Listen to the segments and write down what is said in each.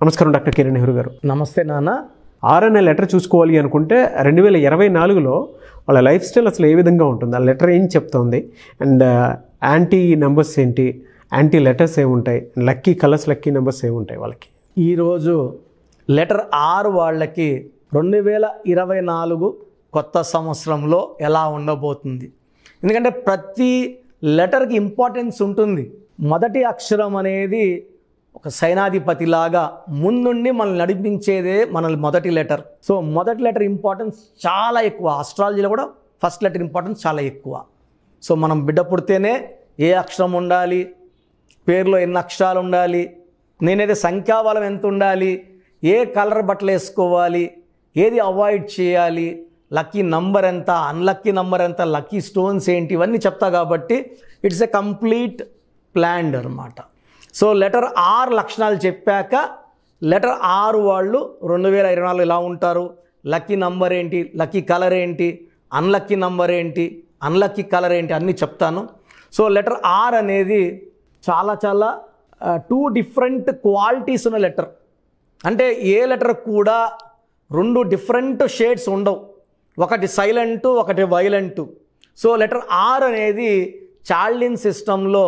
నమస్కారం డాక్టర్ కిరణ్ నెహ్రూ గారు. నమస్తే నాన్న. ఆర్ఎన్ఏ లెటర్ చూసుకోవాలి అనుకుంటే 2024లో వాళ్ళ లైఫ్ స్టైల్ అసలు ఏ విధంగా ఉంటుంది, ఆ లెటర్ ఏం చెప్తోంది, అండ్ యాంటీ నెంబర్స్ ఏంటి, యాంటీ లెటర్స్ ఏముంటాయి, లక్కీ కలర్స్ లక్కీ నెంబర్స్ ఏముంటాయి వాళ్ళకి? ఈరోజు లెటర్ ఆర్ వాళ్ళకి 2024 కొత్త సంవత్సరంలో ఎలా ఉండబోతుంది? ఎందుకంటే ప్రతి లెటర్కి ఇంపార్టెన్స్ ఉంటుంది. మొదటి అక్షరం అనేది ఒక సైనాధిపతిలాగా ముందుండి మనల్ని నడిపించేదే మన మొదటి లెటర్. సో మొదటి లెటర్ ఇంపార్టెన్స్ చాలా ఎక్కువ. ఆస్ట్రాలజీలో కూడా ఫస్ట్ లెటర్ ఇంపార్టెన్స్ చాలా ఎక్కువ. సో మనం బిడ్డ పుడితేనే ఏ అక్షరం ఉండాలి, పేరులో ఎన్ని అక్షరాలు ఉండాలి, నేనైతే సంఖ్యాబలం ఎంత ఉండాలి, ఏ కలర్ బట్టలు వేసుకోవాలి, ఏది అవాయిడ్ చేయాలి, లక్కీ నంబర్ ఎంత, అన్లక్కీ నంబర్ ఎంత, లక్కీ స్టోన్స్ ఏంటి, ఇవన్నీ చెప్తా. కాబట్టి ఇట్స్ ఎ కంప్లీట్ ప్లాన్డ్ అనమాట. సో లెటర్ ఆర్ లక్షణాలు చెప్పాక లెటర్ ఆర్ వాళ్ళు 2024 ఎలా ఉంటారు, లక్కీ నంబర్ ఏంటి, లక్కీ కలర్ ఏంటి, అన్లక్కీ నంబర్ ఏంటి, అన్లక్కీ కలర్ ఏంటి అన్నీ చెప్తాను. సో లెటర్ ఆర్ అనేది చాలా 2 డిఫరెంట్ క్వాలిటీస్ ఉన్న లెటర్. అంటే ఏ లెటర్ కూడా 2 డిఫరెంట్ షేడ్స్ ఉండవు, ఒకటి సైలెంటు ఒకటి వైలెంటు. సో లెటర్ ఆర్ అనేది చార్లిన్ సిస్టంలో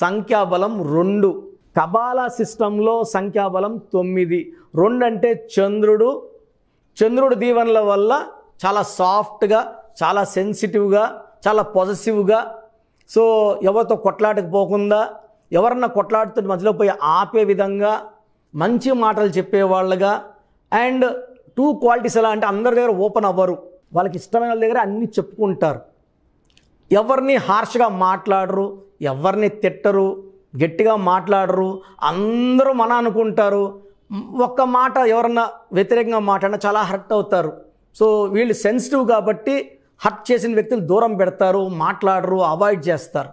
సంఖ్యాబలం 2, కబాలా సిస్టంలో సంఖ్యాబలం 9. 2 అంటే చంద్రుడు దీవెనల వల్ల చాలా సాఫ్ట్గా, చాలా సెన్సిటివ్గా, చాలా పాజిటివ్గా, సో ఎవరితో కొట్లాటకు పోకుండా, ఎవరన్నా కొట్లాడుతూ మధ్యలో పోయి ఆపే విధంగా, మంచి మాటలు చెప్పేవాళ్ళుగా. అండ్ 2 క్వాలిటీస్ ఎలా అంటే అందరి దగ్గర ఓపెన్ అవ్వరు, వాళ్ళకి ఇష్టమైన వాళ్ళ దగ్గర అన్నీ చెప్పుకుంటారు, ఎవరిని హార్ష్గా మాట్లాడరు, ఎవరిని తిట్టరు, గట్టిగా మాట్లాడరు, అందరూ మన అనుకుంటారు. ఒక్క మాట ఎవరన్నా వ్యతిరేకంగా మాట్లాడినా చాలా హర్ట్ అవుతారు. సో వీళ్ళు సెన్సిటివ్ కాబట్టి హర్ట్ చేసిన వ్యక్తులు దూరం పెడతారు, మాట్లాడరు, అవాయిడ్ చేస్తారు.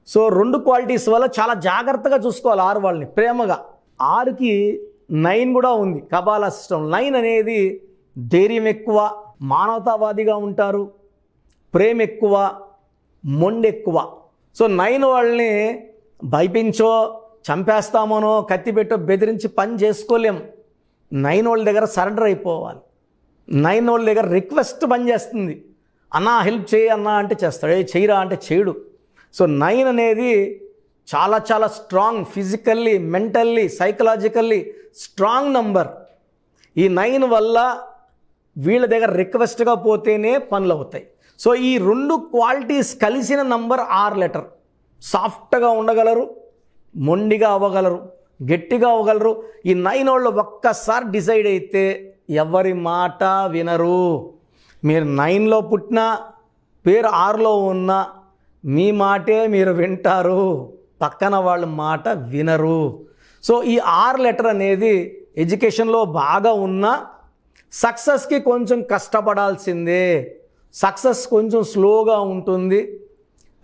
సో 2 క్వాలిటీస్ వల్ల చాలా జాగ్రత్తగా చూసుకోవాలి ఆరు వాళ్ళని ప్రేమగా. ఆరుకి 9 కూడా ఉంది కబాలా సిస్టమ్. 9 అనేది ధైర్యం ఎక్కువ, మానవతావాదిగా ఉంటారు, ప్రేమ ఎక్కువ, మొండి ఎక్కువ. సో 9 వాళ్ళని భయపించో, చంపేస్తామనో, కత్తి పెట్టో బెదిరించి పని చేసుకోలేం. 9 వాళ్ళ దగ్గర సరెండర్ అయిపోవాలి. 9 వాళ్ళ దగ్గర రిక్వెస్ట్ పని చేస్తుంది. అన్నా హెల్ప్ చేయి అన్నా అంటే చేస్తాడు, ఏ చేయరా అంటే చేయడు. సో 9 అనేది చాలా strong, physically, mentally, psychologically strong number. ఈ 9 వల్ల వీళ్ళ దగ్గర రిక్వెస్ట్గా పోతేనే పనులు అవుతాయి. సో ఈ 2 క్వాలిటీస్ కలిసిన నంబర్ ఆర్ లెటర్. సాఫ్ట్గా ఉండగలరు, మొండిగా అవ్వగలరు, గట్టిగా అవ్వగలరు. ఈ 9 వాళ్ళు ఒక్కసారి డిసైడ్ అయితే ఎవరి మాట వినరు. మీరు 9లో పుట్టినా, పేరు 6లో ఉన్నా మీ మాటే మీరు వింటారు, పక్కన వాళ్ళ మాట వినరు. సో ఈ ఆర్ లెటర్ అనేది ఎడ్యుకేషన్లో బాగా ఉన్నా సక్సెస్కి కొంచెం కష్టపడాల్సిందే. సక్సెస్ కొంచెం స్లోగా ఉంటుంది.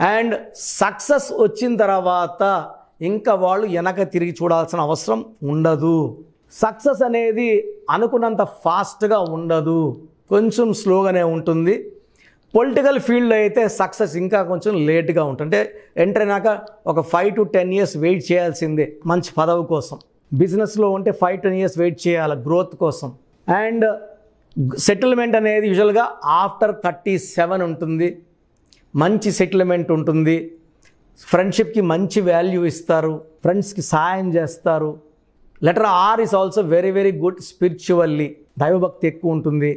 అండ్ సక్సెస్ వచ్చిన తర్వాత ఇంకా వాళ్ళు వెనక తిరిగి చూడాల్సిన అవసరం ఉండదు. సక్సెస్ అనేది అనుకున్నంత ఫాస్ట్గా ఉండదు, కొంచెం స్లోగానే ఉంటుంది. పొలిటికల్ ఫీల్డ్లో అయితే సక్సెస్ ఇంకా కొంచెం లేట్గా ఉంటుంది. అంటే ఎంటర్ అయినాక ఒక 5 to 10 years వెయిట్ చేయాల్సిందే మంచి పదవి కోసం. బిజినెస్లో ఉంటే 5 to 10 years వెయిట్ చేయాలి గ్రోత్ కోసం. అండ్ సెటిల్మెంట్ అనేది యూజువల్గా ఆఫ్టర్ 37 ఉంటుంది. మంచి సెటిల్మెంట్ ఉంటుంది. ఫ్రెండ్షిప్కి మంచి వాల్యూ ఇస్తారు, ఫ్రెండ్స్కి సహాయం చేస్తారు. Letter R is also very good spiritually, దైవభక్తి ఎక్కువ ఉంటుంది.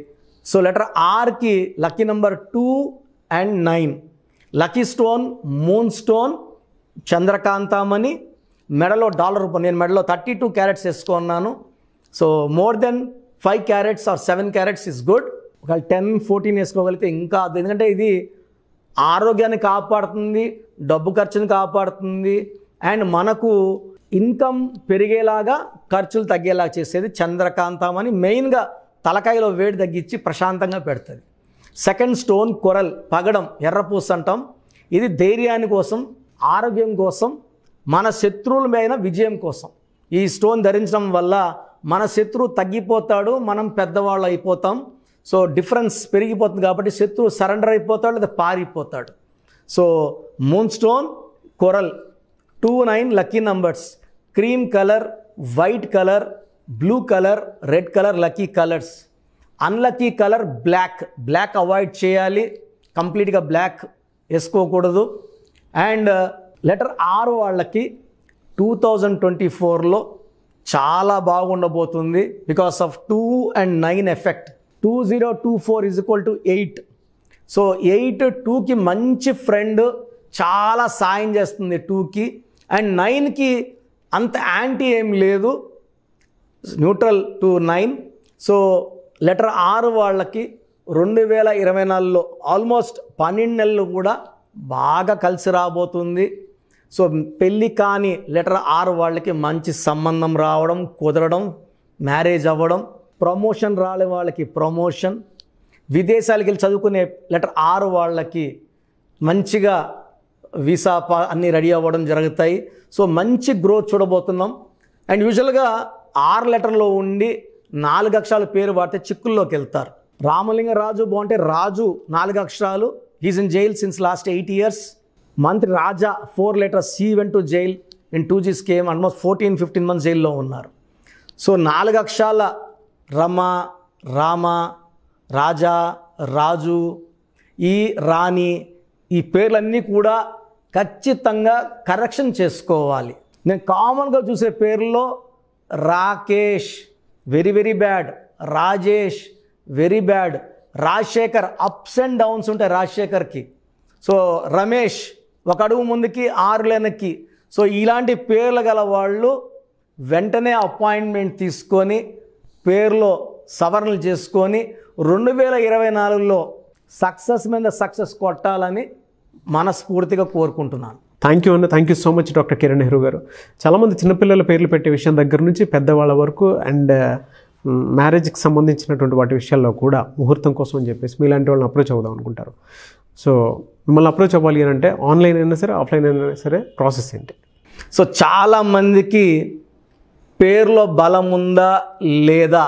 సో లెటర్ ఆర్కి lucky number 2 and 9. Lucky stone moon stone, చంద్రకాంతామణి, మెడలో డాలర్ రూపం. నేను మెడలో 32 క్యారెట్స్ వేసుకున్నాను. So more than 5 carats or 7 carats is good. ఒకవేళ 10-14 వేసుకోగలిగితే ఇంకా, ఎందుకంటే ఇది ఆరోగ్యాన్ని కాపాడుతుంది, డబ్బు ఖర్చుని కాపాడుతుంది, అండ్ మనకు ఇన్కమ్ పెరిగేలాగా ఖర్చులు తగ్గేలాగా చేసేది చంద్రకాంతమని. మెయిన్గా తలకాయలో వేడి తగ్గించి ప్రశాంతంగా పెడుతుంది. సెకండ్ స్టోన్ కొరల్, పగడం, ఎర్రపూస అంటాం. ఇది ధైర్యాన్ని కోసం, ఆరోగ్యం కోసం, మన శత్రువుల మీద విజయం కోసం. ఈ స్టోన్ ధరించడం వల్ల మన శత్రువు తగ్గిపోతాడు, మనం పెద్దవాళ్ళు అయిపోతాం. సో డిఫరెన్స్ పెరిగిపోతుంది కాబట్టి శత్రువు సరెండర్ అయిపోతాడు లేదా పారిపోతాడు. So moonstone, coral, 2, 9 lucky numbers. Cream colour, white colour, blue colour, red colour lucky colours. Unlucky colour black avoid చేయాలి, కంప్లీట్గా బ్లాక్ వేసుకోకూడదు. అండ్ లెటర్ ఆర్ వాళ్ళకి 2024లో చాలా బాగుండబోతుంది because of 2 and 9 effect. 2024 = 8. So 8 2కి మంచి ఫ్రెండ్, చాలా సాయం చేస్తుంది 2కి. అండ్ 9కి అంత యాంటీ ఏం లేదు, neutral to 9. So letter or వాళ్ళకి 2024లో ఆల్మోస్ట్ 12 నెలలు కూడా బాగా కలిసి రాబోతుంది. సో పెళ్ళి కాని లెటర్ ఆర్ వాళ్ళకి మంచి సంబంధం రావడం, కుదరడం, మ్యారేజ్ అవ్వడం. ప్రమోషన్ రాలే వాళ్ళకి ప్రమోషన్. విదేశాలకు వెళ్ళి చదువుకునే లెటర్ ఆర్ వాళ్ళకి మంచిగా వీసా అన్నీ రెడీ అవ్వడం జరుగుతాయి. సో మంచి గ్రోత్ చూడబోతున్నాం. అండ్ యూజువల్గా 6 లెటర్లో ఉండి 4 అక్షరాల పేరు వాడితే చిక్కుల్లోకి వెళ్తారు. రామలింగరాజు బాగుంటే రాజు 4 అక్షరాలు, he's in jail since last 8 years. మంత్రి రాజా 4 letters, he went to jail in 2G scheme, almost 14-15 months జైల్లో ఉన్నారు. సో 4 అక్షరాల రమ, రామ, రాజా, రాజు, ఈ రాణి, ఈ పేర్లన్నీ కూడా ఖచ్చితంగా కరెక్షన్ చేసుకోవాలి. నేను కామన్గా చూసే పేర్లలో Rakesh very bad, Rajesh very bad, Rajasekhar ups and downs ఉంటాయి రాజశేఖర్కి. సో రమేష్ ఒక అడుగు ముందుకి 6 వెనక్కి. సో ఇలాంటి పేర్లు గల వాళ్ళు వెంటనే అపాయింట్మెంట్ తీసుకొని పేర్లో సవరణలు చేసుకొని 2024లో సక్సెస్ మీద సక్సెస్ కొట్టాలని మనస్ఫూర్తిగా కోరుకుంటున్నాను. థ్యాంక్ యూ అన్న, thank you so much doctor Kiran Nehru గారు. చాలామంది చిన్నపిల్లల పేర్లు పెట్టే విషయం దగ్గర నుంచి పెద్దవాళ్ళ వరకు అండ్ మ్యారేజ్కి సంబంధించినటువంటి వాటి విషయాల్లో కూడా ముహూర్తం కోసం అని చెప్పేసి మీలాంటి వాళ్ళని అప్రోచ్ అవుదాం అనుకుంటారు. సో మిమ్మల్ని అప్రోచ్ అవ్వాలి అని అంటే ఆన్లైన్ అయినా సరే, ఆఫ్లైన్ అయినా సరే ప్రాసెస్ ఏంటి? సో చాలామందికి పేరులో బలం ఉందా లేదా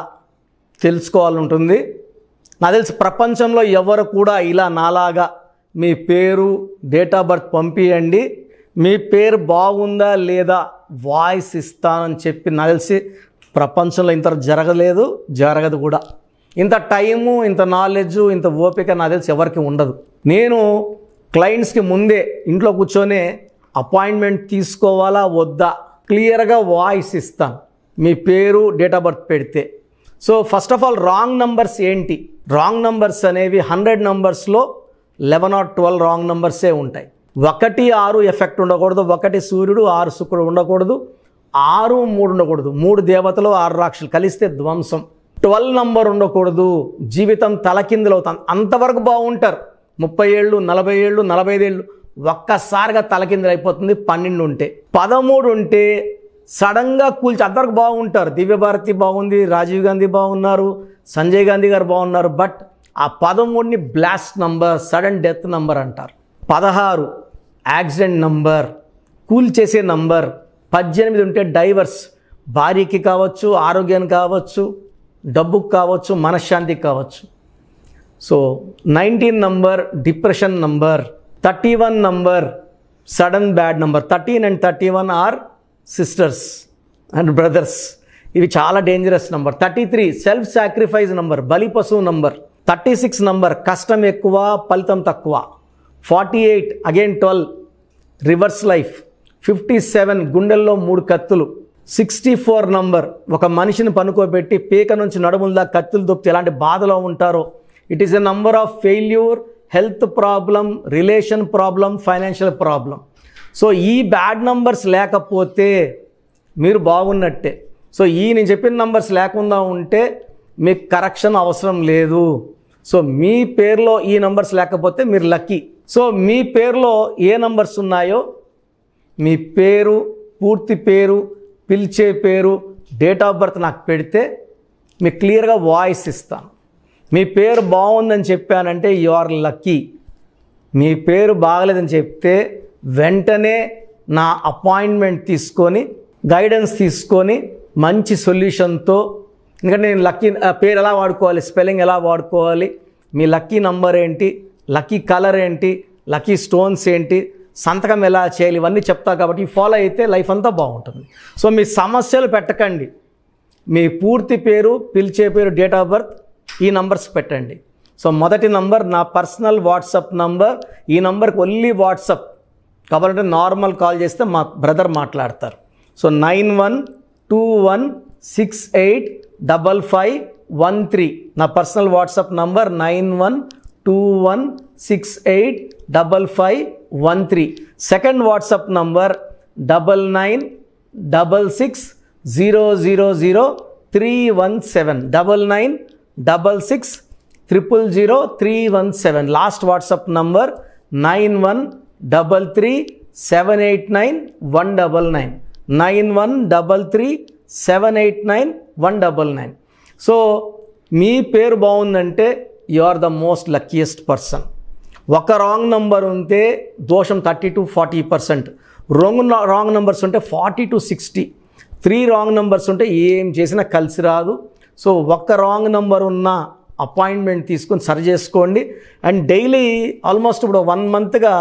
తెలుసుకోవాలంటుంది. నాకు తెలిసి ప్రపంచంలో ఎవరు కూడా ఇలా నాలాగా మీ పేరు, డేట్ ఆఫ్ బర్త్ పంపియండి, మీ పేరు బాగుందా లేదా వాయిస్ ఇస్తానని చెప్పి నాకు తెలిసి ప్రపంచంలో ఇంత జరగలేదు, జరగదు కూడా. ఇంత టైము, ఇంత నాలెడ్జు, ఇంత ఓపిక నాకు తెలిసి ఎవరికి ఉండదు. నేను క్లయింట్స్కి ముందే ఇంట్లో కూర్చొని అపాయింట్మెంట్ తీసుకోవాలా వద్దా క్లియర్గా వాయిస్ ఇస్తాను మీ పేరు, డేట్ ఆఫ్ బర్త్ పెడితే. So first of all wrong numbers ఏంటి? రాంగ్ నంబర్స్ అనేవి 100 numbers-లో 11 or 12 రాంగ్ నంబర్సే ఉంటాయి. 1 6 ఎఫెక్ట్ ఉండకూడదు, 1 సూర్యుడు 6 శుక్రుడు ఉండకూడదు, 6 3 ఉండకూడదు, 3 దేవతలు 6 రాక్షసులు కలిస్తే ధ్వంసం. 12 నంబర్ ఉండకూడదు, జీవితం తలకిందులు అవుతాను. అంతవరకు బాగుంటారు, 30 ఏళ్ళు 40 ఏళ్ళు 45 ఏళ్ళు ఒక్కసారిగా తలకిందులు అయిపోతుంది. 12 ఉంటే, 13 ఉంటే సడన్గా కూల్చి అంతవరకు బాగుంటారు. దివ్యభారతి బాగుంది, రాజీవ్ గాంధీ బాగున్నారు, సంజయ్ గాంధీ గారు బాగున్నారు. బట్ ఆ 13ని blast number, sudden death number అంటారు. 16 యాక్సిడెంట్ నంబర్, కూల్ చేసే నంబర్. 18 ఉంటే డైవర్స్, భార్యకి కావచ్చు, ఆరోగ్యానికి కావచ్చు, డబ్బుకు కావచ్చు, మనశ్శాంతికి కావచ్చు. So 19 number depression number. 31 number sudden bad number. 13 and 31 are sisters and brothers, ఇవి చాలా dangerous number. 33 self sacrifice number, బలి పశువు నంబర్. 36 నంబర్ కష్టం ఎక్కువ, ఫలితం తక్కువ. 48 అగైన్ 12 రివర్స్ లైఫ్. 57 గుండెల్లో 3 కత్తులు. 64 నంబర్ ఒక మనిషిని పనుకోబెట్టి పీక నుంచి నడుముల దాకా కత్తులు దొప్పితే ఎలాంటి బాధలో ఉంటారో. It is a number of failure, health problem, relation problem, financial problem. So ఈ బ్యాడ్ నంబర్స్ లేకపోతే మీరు బాగున్నట్టే. సో నేను చెప్పిన నంబర్స్ లేకుండా ఉంటే మీకు కరెక్షన్ అవసరం లేదు. సో మీ పేరులో ఈ నంబర్స్ లేకపోతే మీరు లక్కీ. సో మీ పేరులో ఏ నంబర్స్ ఉన్నాయో మీ పేరు, పూర్తి పేరు, పిలిచే పేరు, డేట్ ఆఫ్ బర్త్ నాకు పెడితే మీకు క్లియర్గా వాయిస్ ఇస్తాను. మీ పేరు బాగుందని చెప్పానంటే యు ఆర్ లక్కీ. మీ పేరు బాగలేదని చెప్తే వెంటనే నా అపాయింట్మెంట్ తీసుకొని, గైడెన్స్ తీసుకొని మంచి సొల్యూషన్తో, ఎందుకంటే నేను లక్కీ పేరు ఎలా వాడుకోవాలి, స్పెల్లింగ్ ఎలా వాడుకోవాలి, మీ లక్కీ నంబర్ ఏంటి, లక్కీ కలర్ ఏంటి, లక్కీ స్టోన్స్ ఏంటి, సంతకం ఎలా చేయాలి, ఇవన్నీ చెప్తా. కాబట్టి ఫాలో అయితే లైఫ్ అంతా బాగుంటుంది. సో మీ సమస్యలు పెట్టకండి, మీ పూర్తి పేరు, పిలిచే పేరు, డేట్ ఆఫ్ బర్త్, ఈ నంబర్స్ పెట్టండి. సో మొదటి నంబర్ నా పర్సనల్ వాట్సాప్ నంబర్. ఈ నంబర్కి ఓన్లీ వాట్సాప్, కాబట్టి నార్మల్ కాల్ చేస్తే మా బ్రదర్ మాట్లాడతారు. సో 9121685513 నా personal WhatsApp number 9121685513. Second WhatsApp number 9966000317 9966000317. Last WhatsApp number 9133789199 9133789199. So మీ పేరు బాగుందంటే you are the most luckiest person. ఒక రాంగ్ నంబర్ ఉంటే దోషం 30 to 40%, రాంగ్ నంబర్స్ ఉంటే 40 to 60, 3 రాంగ్ నంబర్స్ ఉంటే ఏం చేసినా కలిసి రాదు. సో ఒక్క రాంగ్ నంబర్ ఉన్న అపాయింట్మెంట్ తీసుకొని సరి చేసుకోండి. అండ్ డైలీ ఆల్మోస్ట్ ఇప్పుడు 1 మంత్గా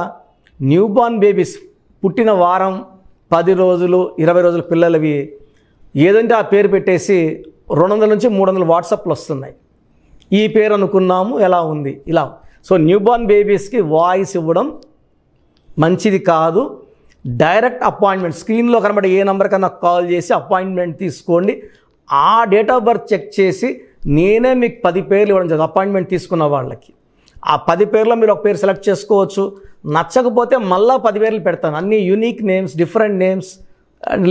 న్యూబార్న్ బేబీస్ పుట్టిన వారం, 10 రోజులు, 20 రోజుల పిల్లలవి ఏదంటే ఆ పేరు పెట్టేసి 200 నుంచి 300 వాట్సాప్లు వస్తున్నాయి. ఈ పేరు అనుకున్నాము, ఎలా ఉంది ఇలా. సో న్యూబార్న్ బేబీస్కి వాయిస్ ఇవ్వడం మంచిది కాదు. డైరెక్ట్ అపాయింట్మెంట్, స్క్రీన్లో కనబడే ఏ నెంబర్ కన్నా కాల్ చేసి అపాయింట్మెంట్ తీసుకోండి. ఆ డేట్ ఆఫ్ బర్త్ చెక్ చేసి నేనే మీకు 10 పేర్లు ఇవ్వడం జరుగుతుంది అపాయింట్మెంట్ తీసుకున్న వాళ్ళకి. ఆ 10 పేర్లో మీరు ఒక పేరు సెలెక్ట్ చేసుకోవచ్చు. నచ్చకపోతే మళ్ళీ 10 పేర్లు పెడతాను, అన్ని unique names, different names,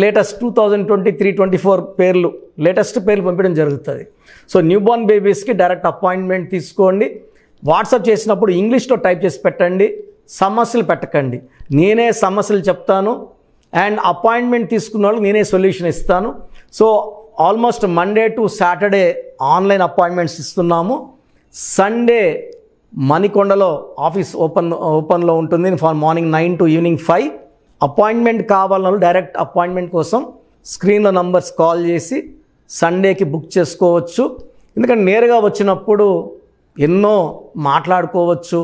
latest 2023-24 పేర్లు, లేటెస్ట్ పేర్లు పంపించడం జరుగుతుంది. సో న్యూబార్న్ బేబీస్కి డైరెక్ట్ అపాయింట్మెంట్ తీసుకోండి. వాట్సాప్ చేసినప్పుడు ఇంగ్లీష్లో టైప్ చేసి పెట్టండి, సమస్యలు పెట్టకండి. నేనే సమస్యలు చెప్తాను అండ్ అపాయింట్మెంట్ తీసుకున్న వాళ్ళకి నేనే సొల్యూషన్ ఇస్తాను. So almost Monday to Saturday online appointments ఇస్తున్నాము. సండే మణికొండలో ఆఫీస్ ఓపెన్లో ఉంటుంది మార్నింగ్ 9 to ఈవినింగ్ 5. అపాయింట్మెంట్ కావాలన్న డైరెక్ట్ అపాయింట్మెంట్ కోసం స్క్రీన్లో నంబర్స్ కాల్ చేసి సండేకి బుక్ చేసుకోవచ్చు. ఎందుకంటే నేరుగా వచ్చినప్పుడు ఎన్నో మాట్లాడుకోవచ్చు.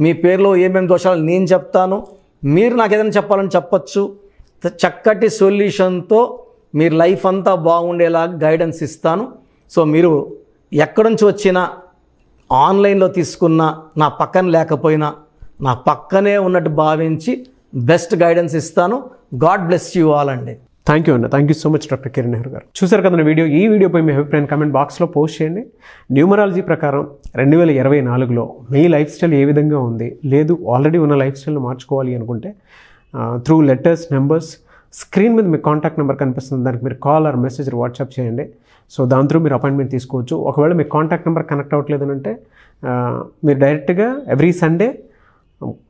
మీ పేరులో ఏమేమి దోషాలు నేను చెప్తాను, మీరు నాకు ఏదైనా చెప్పాలని చెప్పచ్చు. చక్కటి సొల్యూషన్తో మీరు లైఫ్ అంతా బాగుండేలాగా గైడెన్స్ ఇస్తాను. సో మీరు ఎక్కడి నుంచి వచ్చినా, ఆన్లైన్లో తీసుకున్న, నా పక్కన లేకపోయినా నా పక్కనే ఉన్నట్టు భావించి బెస్ట్ గైడెన్స్ ఇస్తాను. గాడ్ బ్లెస్ యూ ఆల్ అండి. థ్యాంక్ యూ అన్న, thank you so much doctor Kiran Nehru గారు. చూసారు కదా వీడియో. ఈ వీడియోపై మీ అభిప్రాయం కామెంట్ బాక్స్లో పోస్ట్ చేయండి. న్యూమరాలజీ ప్రకారం 2024లో మీ లైఫ్ స్టైల్ ఏ విధంగా ఉంది, లేదు ఆల్రెడీ ఉన్న లైఫ్ స్టైల్ని మార్చుకోవాలి అనుకుంటే త్రూ లెటర్స్, నెంబర్స్, స్క్రీన్ మీద మీ కాంటాక్ట్ నెంబర్ కనిపిస్తుంది, దానికి మీరు కాల్ ఆర్ మెసేజ్ వాట్సాప్ చేయండి. సో దాని త్రూ మీరు అపాయింట్మెంట్ తీసుకోవచ్చు. ఒకవేళ మీ కాంటాక్ట్ నెంబర్ కనెక్ట్ అవ్వట్లేదు అంటే మీరు డైరెక్ట్గా ఎవ్రీ సండే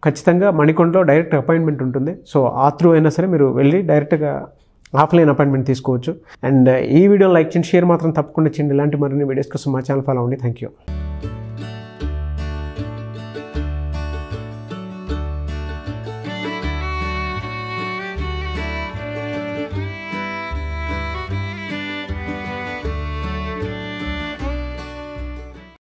ఖచ్చితంగా మణికొండలో డైరెక్ట్ అపాయింట్మెంట్ ఉంటుంది. సో ఆ త్రూ అయినా సరే మీరు వెళ్ళి డైరెక్ట్గా ఆఫ్లైన్ అపాయింట్మెంట్ తీసుకోవచ్చు. అండ్ ఈ వీడియో లైక్ చేయండి, షేర్ మాత్రం తప్పకుండా చేయండి. ఇలాంటి మరిన్ని వీడియోస్ కోసం మా ఛానల్ ఫాలో అవ్వండి. Thank you.